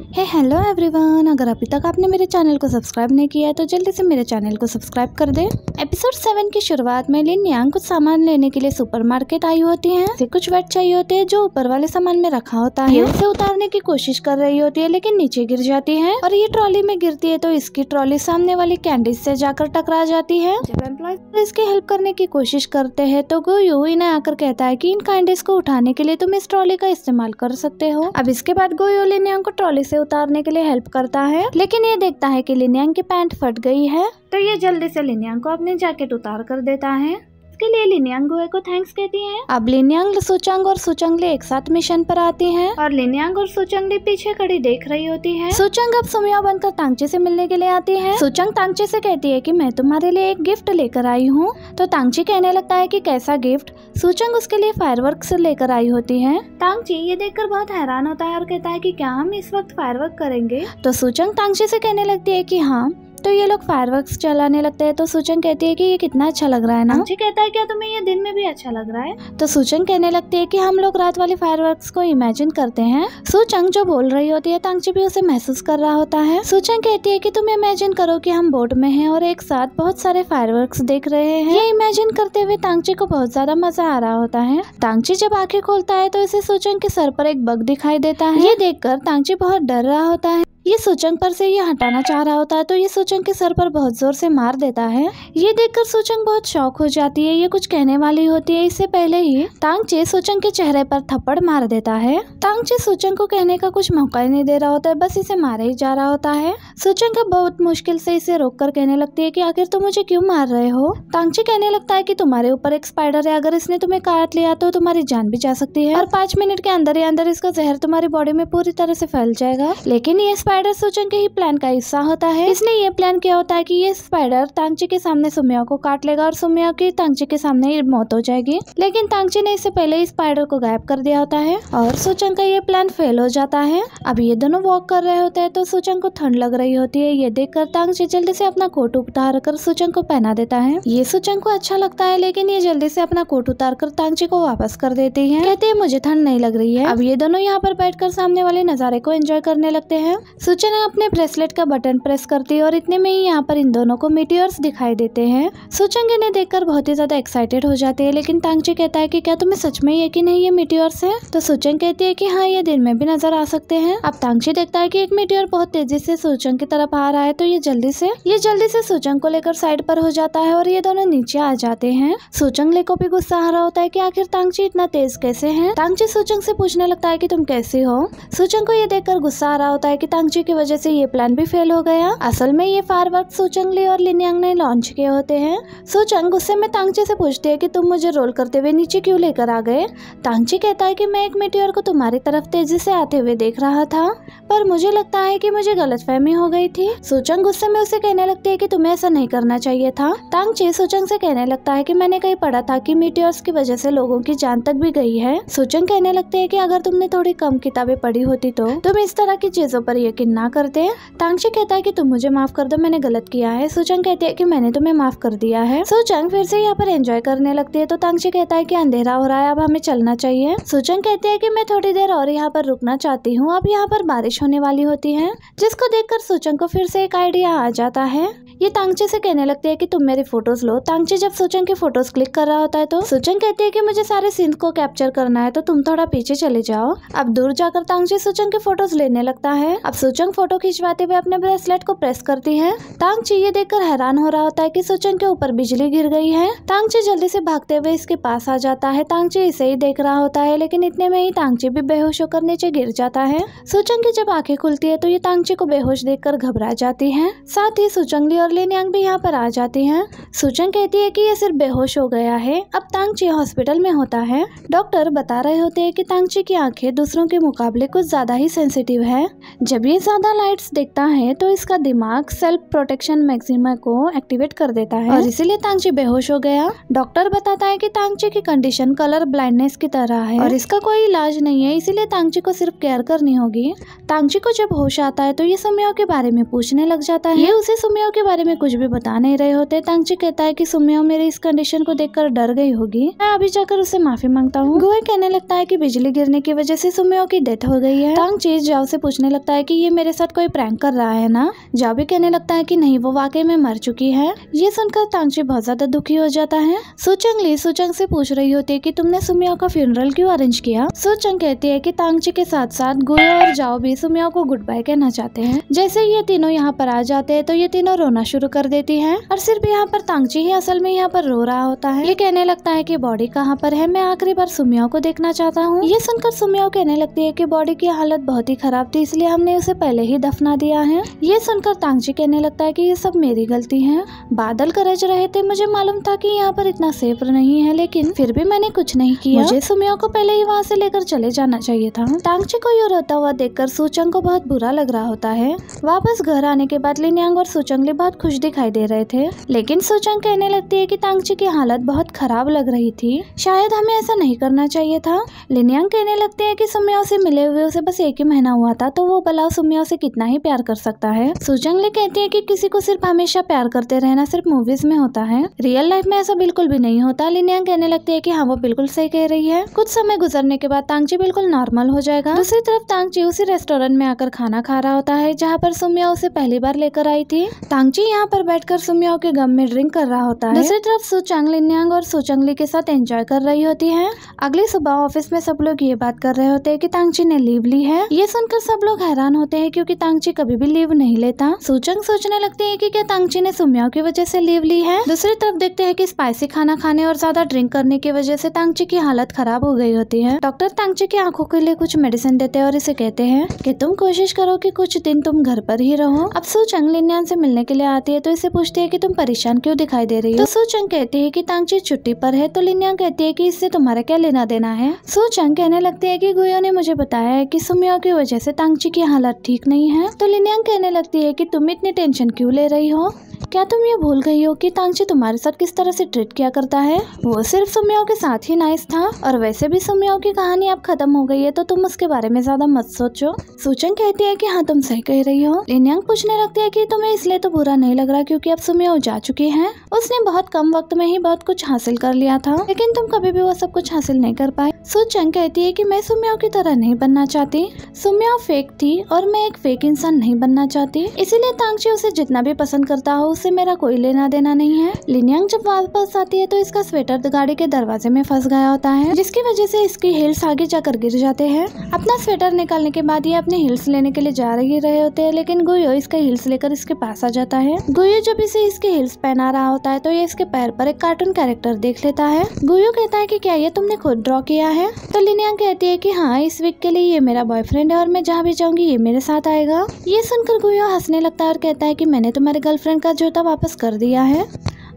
Hello everyone, अगर अभी तक आपने मेरे चैनल को सब्सक्राइब नहीं किया है तो जल्दी से मेरे चैनल को सब्सक्राइब कर दे। एपिसोड 7 की शुरुआत में लिन यांग कुछ सामान लेने के लिए सुपरमार्केट आई होती है। उसे कुछ वेट चाहिए होते हैं जो ऊपर वाले सामान में रखा होता है। उसे उतारने की कोशिश कर रही होती है लेकिन नीचे गिर जाती है और ये ट्रॉली में गिरती है तो इसकी ट्रॉली सामने वाली कैंडीज से जाकर टकरा जाती है। जब एम्प्लॉयज इसकी हेल्प करने की कोशिश करते हैं तो गोयू इन्हें आकर कहता है कि इन कैंडीज को उठाने के लिए तुम इस ट्रॉली का इस्तेमाल कर सकते हो। अब इसके बाद गोयू लिन यांग को ट्रॉली से उतारने के लिए हेल्प करता है लेकिन ये देखता है कि लिन यांग की पैंट फट गई है तो ये जल्दी से लिन यांग को अपनी जैकेट उतार कर देता है। इसके लिए लिन यांग गोए को थैंक्स कहती है। अब लिन यांग सुचंग और सुचंगली एक साथ मिशन पर आती हैं और लिन यांग और सुचंगली पीछे खड़ी देख रही होती है। सुचंग अब सुमिया बनकर तांगची से मिलने के लिए आती है। सुचंग तांगची से कहती है कि मैं तुम्हारे लिए एक गिफ्ट लेकर आई हूँ तो तांगची कहने लगता है कि कैसा गिफ्ट। सुचंग उसके लिए फायरवर्क्स लेकर आई होती है। तांगची ये देखकर बहुत हैरान होता है और कहता है कि क्या हम इस वक्त फायरवर्क करेंगे। तो सुचंग तांगची से कहने लगती है कि हाँ। तो ये लोग फायरवर्क्स चलाने लगते हैं तो सुचंग कहती है कि ये कितना अच्छा लग रहा है ना। तांगची कहता है क्या तुम्हें ये दिन में भी अच्छा लग रहा है। तो सुचंग कहने लगती है कि हम लोग रात वाले फायरवर्क्स को इमेजिन करते हैं। सुचंग जो बोल रही होती है तांगची भी उसे महसूस कर रहा होता है। सुचंग कहती है कि तुम इमेजिन करो कि हम बोट में हैं और एक साथ बहुत सारे फायरवर्क्स देख रहे हैं। ये इमेजिन करते हुए तांगची को बहुत ज्यादा मजा आ रहा होता है। तांगची जब आंखें खोलता है तो इसे सुचंग के सर पर एक बग दिखाई देता है। ये देखकर तांगची बहुत डर रहा होता है। ये सुचंग पर से ये हटाना चाह रहा होता है तो ये सुचंग के सर पर बहुत जोर से मार देता है। ये देखकर सुचंग बहुत शॉक हो जाती है। ये कुछ कहने वाली होती है इससे पहले ही तांगची सुचंग के चेहरे पर थप्पड़ मार देता है। तांगची सुचंग को कहने का कुछ मौका ही नहीं दे रहा होता है, बस इसे मारे ही जा रहा होता है। सुचंग अब बहुत मुश्किल से इसे रोककर कहने लगती है कि आखिर तुम मुझे क्यों मार रहे हो। तांगची कहने लगता है कि तुम्हारे ऊपर एक स्पाइडर है, अगर इसने तुम्हें काट लिया तो तुम्हारी जान भी जा सकती है और 5 मिनट के अंदर ही अंदर इसका जहर तुम्हारी बॉडी में पूरी तरह से फैल जाएगा। लेकिन ये स्पाइडर सुचंग के ही प्लान का हिस्सा होता है। इसने ये प्लान किया होता है कि ये स्पाइडर तांगची के सामने सुमिया को काट लेगा और सुमिया की तांगची के सामने मौत हो जाएगी। लेकिन तांगची ने इससे पहले इस स्पाइडर को गायब कर दिया होता है और सुचंग का ये प्लान फेल हो जाता है। अब ये दोनों वॉक कर रहे होते हैं तो सुचंग को ठंड लग रही होती है। ये देखकर तांगची जल्दी से अपना कोट उतार कर सुचंग को पहना देता है। ये सुचंग को अच्छा लगता है लेकिन ये जल्दी से अपना कोट उतार कर तांगची को वापस कर देती है। कहते हैं मुझे ठंड नहीं लग रही है। अब ये दोनों यहाँ पर बैठकर सामने वाले नजारे को एंजॉय करने लगते हैं। सुचंग अपने ब्रेसलेट का बटन प्रेस करती है और इतने में ही यहाँ पर इन दोनों को मीटियोर्स दिखाई देते हैं। सुचंग इन्हें देखकर बहुत ही ज्यादा एक्साइटेड हो जाती है लेकिन तांगची कहता है कि क्या तुम्हें सच में यकीन है ये मीटियोर्स है। तो सुचंग कहती है कि हाँ ये दिन में भी नजर आ सकते हैं। अब तांगची देखता है कि एक मीटियोर बहुत तेजी से सुचंग की तरफ आ रहा है तो ये जल्दी से सुचंग को लेकर साइड पर हो जाता है और ये दोनों नीचे आ जाते हैं। सुचंग ले को भी गुस्सा आ रहा होता है कि आखिर तांगची इतना तेज कैसे है। तांगची सुचंग से पूछने लगता है कि तुम कैसी हो। सुचंग को ये देखकर गुस्सा आ रहा होता है कि तांगची की वजह से ये प्लान भी फेल हो गया। असल में ये फायरवर्क सुचंगली और लिन यांग ने लॉन्च किए होते हैं। सुचंग गुस्से में तांगची से पूछती है कि तुम मुझे रोल करते हुए नीचे क्यों लेकर आ गए। तांगची कहता है कि मैं एक मीटियोर को तुम्हारी तरफ तेजी से आते हुए देख रहा था पर मुझे लगता है कि मुझे गलतफहमी हो गई थी। सुचंग गुस्से में उसे कहने लगती है कि तुम्हें ऐसा नहीं करना चाहिए था। तांगची सुचंग से कहने लगता है कि मैंने कहीं पढ़ा था कि मीटियोर्स की वजह से लोगों की जान तक भी गई है। सुचंग कहने लगते है कि अगर तुमने थोड़ी कम किताबें पढ़ी होती तो तुम इस तरह की चीजों पर यकीन ना करते। तांगची कहता है कि तुम मुझे माफ कर दो, मैंने गलत किया है। सुचंग कहती है कि मैंने तुम्हें माफ कर दिया है। सुचंग फिर से यहाँ पर एंजॉय करने लगती है तो तांगची कहता है कि अंधेरा हो रहा है, अब हमें चलना चाहिए। सुचंग कहती है कि मैं थोड़ी देर और यहाँ पर रुकना चाहती हूँ, अब यहाँ पर बारिश होने वाली होती है। जिसको देखकर सुचंग को फिर से एक आइडिया आ जाता है। ये तांगची से कहने लगती है कि तुम मेरी फोटोज लो। तांगची जब सुचंग की फोटोज क्लिक कर रहा होता है तो सुचंग कहती है कि मुझे सारे सीन को कैप्चर करना है तो तुम थोड़ा पीछे चले जाओ। अब दूर जाकर तांगची सुचंग की फोटोज लेने लगता है। अब सुचंग फोटो खिंचवाते हुए अपने ब्रेसलेट को प्रेस करती है। तांगची ये देखकर हैरान हो रहा होता है कि सुचंग के ऊपर बिजली गिर गई है। तांगची जल्दी से भागते हुए इसके पास आ जाता है। तांगची इसे ही देख रहा होता है लेकिन इतने में ही तांगची भी बेहोश होकर नीचे गिर जाता है। सुचंग की जब आंखें खुलती है तो ये तांगची को बेहोश देखकर घबरा जाती है। साथ ही सुचंगली और लिन यांग भी यहाँ पर आ जाती हैं। सुचंग कहती है कि ये सिर्फ बेहोश हो गया है। अब तांगची हॉस्पिटल में होता है। डॉक्टर बता रहे होते हैं कि तांगची की आंखें दूसरों के मुकाबले कुछ ज्यादा ही सेंसिटिव है। जब ये ज्यादा लाइट्स देखता है तो इसका दिमाग सेल्फ प्रोटेक्शन मैक्सिमा को एक्टिवेट कर देता है और इसीलिए तांगची बेहोश हो गया। डॉक्टर बताता है कि तांगची की कंडीशन कलर ब्लाइंडनेस की तरह है और इसका कोई इलाज नहीं है, इसीलिए तांगची को सिर्फ केयर करनी होगी। तांगची को जब होश आता है तो ये सुमिया के बारे में पूछने लग जाता है। ये उसे सुमिया के बारे बारे में कुछ भी बता नहीं रहे होते। तांगची कहता है कि सुमियो मेरी इस कंडीशन को देखकर डर गई होगी, मैं अभी जाकर उससे माफी मांगता हूँ। गुए कहने लगता है कि बिजली गिरने की वजह से सुमियो की डेथ हो गई है। तांगची जाओ से पूछने लगता है कि ये मेरे साथ कोई प्रैंक कर रहा है ना। जाओ भी कहने लगता है कि नहीं, वो वाकई में मर चुकी है। ये सुनकर तांगची बहुत ज्यादा दुखी हो जाता है। सूचंग से पूछ रही होती है कि तुमने सुमियो का फ्यूनरल क्यों अरेंज किया। सूचंग कहती है कि तांगची के साथ साथ गुए और जाओ भी सुमियो को गुड बाय कहना चाहते हैं। जैसे ये तीनों यहाँ पर आ जाते हैं तो ये तीनों रोना शुरू कर देती हैं और सिर्फ यहाँ पर तांगची ही असल में यहाँ पर रो रहा होता है। ये कहने लगता है कि बॉडी कहाँ पर है, मैं आखिरी बार सुमियो को देखना चाहता हूँ। ये सुनकर सुमियो कहने लगती है कि बॉडी की हालत बहुत ही खराब थी, इसलिए हमने उसे पहले ही दफना दिया है। ये सुनकर तांगची कहने लगता है कि ये सब मेरी गलती है, बादल गरज रहे थे, मुझे मालूम था कि यहाँ पर इतना सेफ नहीं है, लेकिन फिर भी मैंने कुछ नहीं किया। मुझे सुमियो को पहले ही वहाँ से लेकर चले जाना चाहिए था। तांगची को यूँ रोता हुआ देखकर सूचंग को बहुत बुरा लग रहा होता है। वापस घर आने के बाद लिनयांग और सूचंगली बहुत खुश दिखाई दे रहे थे, लेकिन सूचंग कहने लगती है कि तांगची की हालत बहुत खराब लग रही थी, शायद हमें ऐसा नहीं करना चाहिए था। लिनयांग कहने लगते हैं कि सुमियो से मिले हुए उसे बस 1 ही महीना हुआ था, तो वो भला सुमियो से कितना ही प्यार कर सकता है। सूचंगली कहती है कि किसी को सिर्फ हमेशा प्यार करते रहना सिर्फ मूवीज में होता है, रियल लाइफ में ऐसा बिल्कुल भी नहीं होता। लिनयांग कहने लगती है कि हाँ, वो बिल्कुल सही कह रही है। कुछ समय गुजरने के बाद तांगची बिल्कुल नॉर्मल हो जाएगा। दूसरी तरफ तांगची उसी रेस्टोरेंट में आकर खाना खा रहा होता है जहाँ पर सुमियो उसे पहली बार लेकर आई थी। तांगची यहाँ पर बैठकर सुमियो के गम में ड्रिंक कर रहा होता है। दूसरी तरफ सूचंग लिनयांग और सूचंगली के साथ एंजॉय कर रही होती है। अगली सुबह ऑफिस में सब लोग ये बात कर रहे होते हैं कि तांगची ने लीव ली है। ये सुनकर सब लोग हैरान होते हैं क्योंकि तांगची कभी भी लीव नहीं लेता। सूचंग सोचने लगती है कि क्या तांगची ने सुमियो की वजह से लीव ली है। दूसरी तरफ देखते हैं कि स्पाइसी खाना खाने और ज्यादा ड्रिंक करने की वजह से तांगची की हालत खराब हो गई होती है। डॉक्टर तांगची की आंखों के लिए कुछ मेडिसिन देते हैं और इसे कहते हैं कि तुम कोशिश करो कि कुछ दिन तुम घर पर ही रहो। अब सूचंग लिनयांग से मिलने के लिए आती है तो इसे पूछती है कि तुम परेशान क्यों दिखाई दे रही हो। तो सूचंग कहती है कि तांगची छुट्टी पर है, तो लिनयांग कहती है कि इससे तुम्हारा क्या लेना देना है। सूचंग कहने लगती है कि गुयो ने मुझे बताया है कि सुमियो की वजह से तांगची की हालत ठीक नहीं है। तो लिनयांग कहने लगती है कि तुम इतनी टेंशन क्यों ले रही हो, क्या तुम ये भूल गई हो कि तांगची तुम्हारे साथ किस तरह से ट्रीट किया करता है। वो सिर्फ सुमियो के साथ ही नाइस था, और वैसे भी सुमियो की कहानी अब खत्म हो गई है, तो तुम उसके बारे में ज्यादा मत सोचो। सूचंग कहती है कि हाँ, तुम सही कह रही हो। लिनयांग पूछने लगती है कि तुम्हें इसलिए तो बुरा नहीं लग रहा क्योंकि अब सुमियो जा चुकी है, उसने बहुत कम वक्त में ही बहुत कुछ हासिल कर लिया था, लेकिन तुम कभी भी वो सब कुछ हासिल नहीं कर पाए। सूचंग कहती है कि मैं सुमियो की तरह नहीं बनना चाहती, सुमियो फेक थी और मैं एक फेक इंसान नहीं बनना चाहती, इसीलिए तांगची उसे जितना भी पसंद करता हो उससे मेरा कोई लेना देना नहीं है। लिनयांग जब वापस आती है तो इसका स्वेटर गाड़ी के दरवाजे में फंस गया होता है, जिसकी वजह से इसकी हिल्स आगे जाकर गिर जाते हैं। अपना स्वेटर निकालने के बाद ये अपने हिल्स लेने के लिए जा रहे होते हैं, लेकिन गुयो इसका हिल्स लेकर इसके पास आ जाता है। गुयो जब इसे इसके हिल्स पहना रहा होता है तो ये इसके पैर पर एक कार्टून कैरेक्टर देख लेता है। गुयो कहता है कि क्या ये तुमने खुद ड्रॉ किया है। तो लिनयांग कहती है कि हाँ, इस वीक के लिए ये मेरा बॉयफ्रेंड है और मैं जहाँ भी जाऊंगी ये मेरे साथ आएगा। ये सुनकर गुयो हंसने लगता है और कहता है कि मैंने तुम्हारे गर्लफ्रेंड का जूता वापस कर दिया है।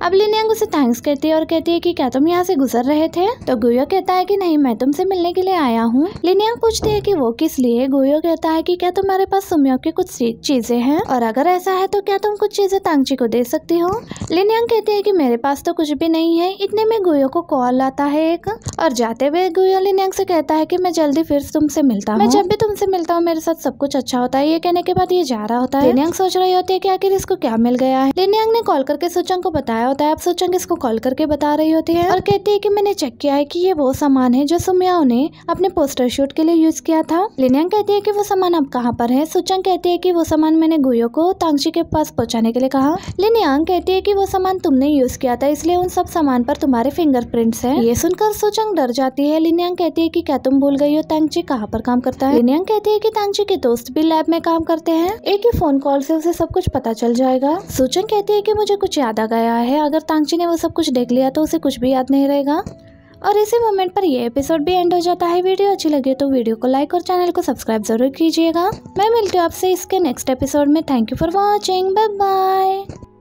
अब लिनयांग उसे थैंक्स कहती है और कहती है कि क्या तुम यहाँ से गुजर रहे थे। तो गुयो कहता है कि नहीं, मैं तुमसे मिलने के लिए आया हूँ। लिनयांग पूछती है कि वो किस लिए। गुयो कहता है कि क्या तुम्हारे पास सुमियो की कुछ चीजें हैं, और अगर ऐसा है तो क्या तुम कुछ चीजें तांगची को दे सकती हो। लिनयांग कहती है कि मेरे पास तो कुछ भी नहीं है। इतने में गुयो को कॉल आता है एक, और जाते हुए गुयो लिनयांग से कहता है कि मैं जल्दी फिर तुमसे मिलता हूँ, मैं जब भी तुमसे मिलता हूँ मेरे साथ सब कुछ अच्छा होता है। ये कहने के बाद ये जा रहा होता है। लिनयांग सोच रही होती है कि आखिर इसको क्या मिल गया है। लिनयांग ने कॉल करके सूचंग को बताया होता है। अब सूचंग इसको कॉल करके बता रही होती है और कहती है कि मैंने चेक किया है कि ये वो सामान है जो सुमियो ने अपने पोस्टर शूट के लिए यूज किया था। लिनयांग कहती है कि वो सामान अब कहाँ पर है। सूचंग कहती है कि वो सामान मैंने गुयो को तांगची के पास पहुँचाने के लिए कहा। लिनयांग कहती है कि वो सामान तुमने यूज किया था, इसलिए उन सब सामान पर तुम्हारे फिंगरप्रिंट्स हैं। ये सुनकर सूचंग डर जाती है। लिनयांग कहती है कि क्या तुम भूल गई हो तांगची कहाँ पर काम करता है। लिनयांग कहती है कि तांगची के दोस्त भी लैब में काम करते हैं, एक ही फोन कॉल से उसे सब कुछ पता चल जाएगा। सूचंग कहती है कि मुझे कुछ याद आ गया है, अगर तांगची ने वो सब कुछ देख लिया तो उसे कुछ भी याद नहीं रहेगा। और इसी मोमेंट पर ये एपिसोड भी एंड हो जाता है। वीडियो अच्छी लगे तो वीडियो को लाइक और चैनल को सब्सक्राइब जरूर कीजिएगा। मैं मिलती हूँ आपसे इसके नेक्स्ट एपिसोड में। Thank you for watching, bye bye.